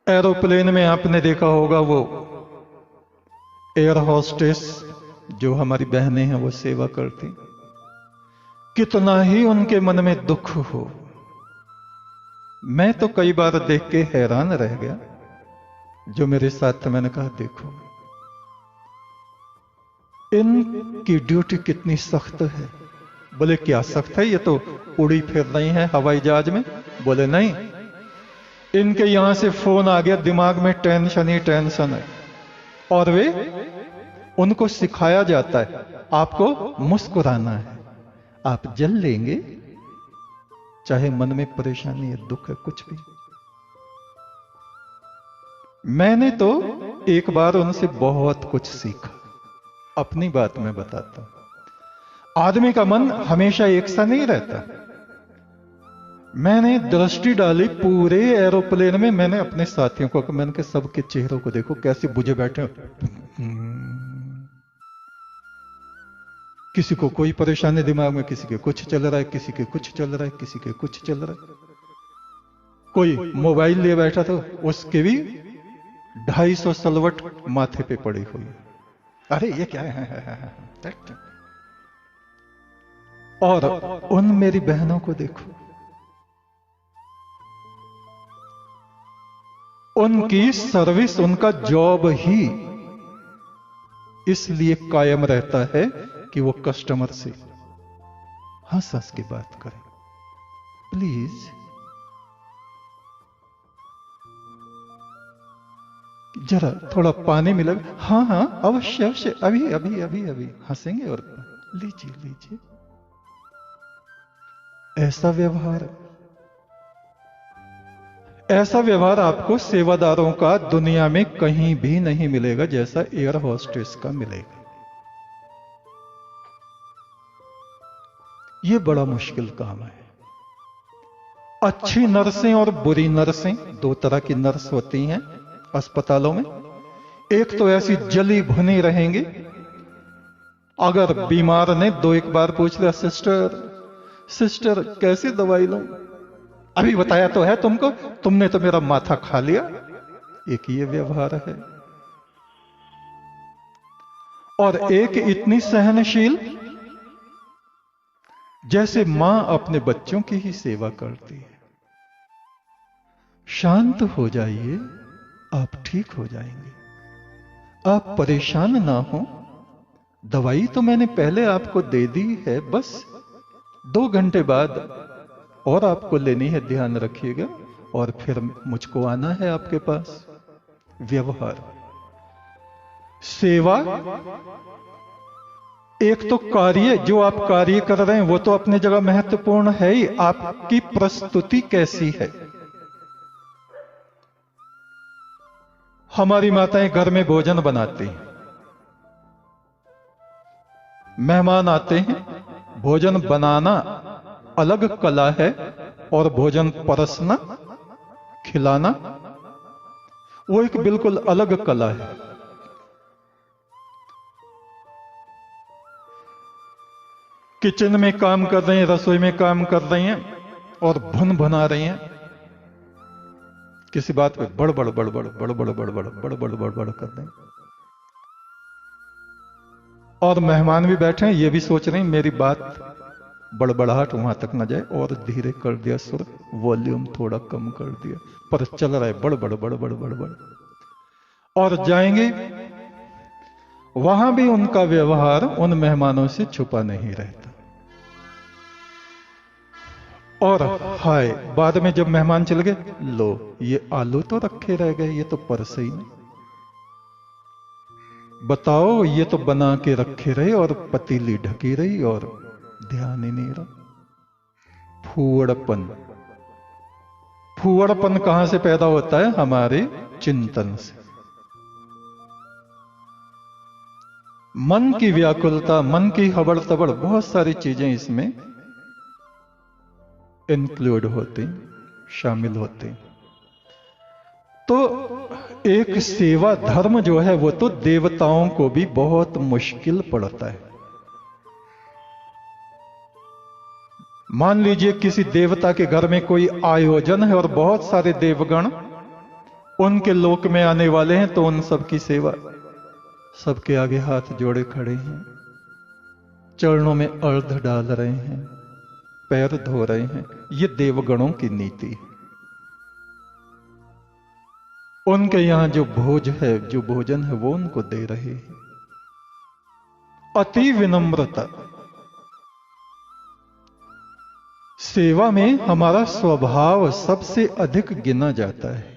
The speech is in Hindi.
एरोप्लेन में आपने देखा होगा वो एयर होस्टेस जो हमारी बहनें हैं वो सेवा करती, कितना ही उनके मन में दुख हो। मैं तो कई बार देख के हैरान रह गया, जो मेरे साथ थे, मैंने कहा देखो इनकी ड्यूटी कितनी सख्त है। बोले क्या सख्त है, ये तो उड़ी फिर रही है हवाई जहाज में। बोले नहीं, इनके यहां से फोन आ गया, दिमाग में टेंशन ही टेंशन है, और वे उनको सिखाया जाता है आपको मुस्कुराना है, आप जल लेंगे चाहे मन में परेशानी है, दुख है, कुछ भी। मैंने तो एक बार उनसे बहुत कुछ सीखा। अपनी बात मैं बताता हूं, आदमी का मन हमेशा एक सा नहीं रहता। मैंने दृष्टि डाली पूरे एरोप्लेन में, मैंने अपने साथियों को, मैंने कहा सबके चेहरों को देखो कैसे बुझे बैठे। किसी को कोई परेशानी दिमाग में, किसी के कुछ चल रहा है, किसी के कुछ चल रहा है, किसी के कुछ चल रहा है। कोई मोबाइल लिए बैठा था, उसके भी 250 सलवट माथे पे पड़ी हुई। अरे ये क्या है। और उन मेरी बहनों को देखो, उनकी सर्विस, उनका जॉब ही इसलिए कायम रहता है कि वो कस्टमर से हंस हंस के बात करें। प्लीज जरा थोड़ा पानी मिला। हाँ हाँ अवश्य अवश्य, अभी अभी अभी अभी हंसेंगे और लीजिए लीजिए। ऐसा व्यवहार, ऐसा व्यवहार आपको सेवादारों का दुनिया में कहीं भी नहीं मिलेगा जैसा एयर होस्टेस का मिलेगा। यह बड़ा मुश्किल काम है। अच्छी नर्सें और बुरी नर्सें, दो तरह की नर्स होती हैं अस्पतालों में। एक तो ऐसी जली भुनी रहेंगी, अगर बीमार ने दो एक बार पूछ लिया, सिस्टर सिस्टर कैसी दवाई लूं, अभी बताया तो है तुमको, तुमने तो मेरा माथा खा लिया। एक ये व्यवहार है। और एक इतनी सहनशील, जैसे मां अपने बच्चों की ही सेवा करती है। शांत हो जाइए, आप ठीक हो जाएंगे। आप परेशान ना हो, दवाई तो मैंने पहले आपको दे दी है, बस 2 घंटे बाद और आपको लेनी है, ध्यान रखिएगा, और फिर मुझको आना है आपके पास। व्यवहार, सेवा, एक तो कार्य, जो आप कार्य कर रहे हैं वो तो अपनी जगह महत्वपूर्ण है ही, आपकी प्रस्तुति कैसी है। हमारी माताएं घर में भोजन बनाती हैं, मेहमान आते हैं, भोजन बनाना अलग कला है, और भोजन परसना, खिलाना, वो एक बिल्कुल अलग कला है। किचन में काम कर रही हैं, रसोई में काम कर रही हैं, और भुन भुना रही हैं, किसी बात पे बड़बड़ बड़बड़ बड़बड़ बड़बड़ बड़बड़ बड़बड़ कर रहे हैं, और मेहमान भी बैठे हैं, ये भी सोच रहे हैं मेरी बात बड़बड़ाहट वहां तक ना जाए, और धीरे कर दिया सुर, वॉल्यूम थोड़ा कम कर दिया, पर चल रहा है बड़बड़ बड़बड़ बड़बड़। और जाएंगे वहां भी उनका व्यवहार उन मेहमानों से छुपा नहीं रहता। और हाय, बाद में जब मेहमान चले गए, लो ये आलू तो रखे रह गए, ये तो परसे ही नहीं। बताओ, ये तो बना के रखे रहे और पतीली ढकी रही और ध्यान ही नहीं रहा। फूवड़पन, फूवड़पन कहां से पैदा होता है? हमारे चिंतन से। मन की व्याकुलता, मन की हबड़ तबड़, बहुत सारी चीजें इसमें इंक्लूड होती, शामिल होती। तो एक सेवा धर्म जो है वो तो देवताओं को भी बहुत मुश्किल पड़ता है। मान लीजिए किसी देवता के घर में कोई आयोजन है और बहुत सारे देवगण उनके लोक में आने वाले हैं तो उन सबकी सेवा, सबके आगे हाथ जोड़े खड़े हैं, चरणों में अर्घ डाल रहे हैं, पैर धो रहे हैं। ये देवगणों की नीति है। उनके यहां जो भोज है, जो भोजन है, वो उनको दे रहे हैं। अति विनम्रता। सेवा में हमारा स्वभाव सबसे अधिक गिना जाता है।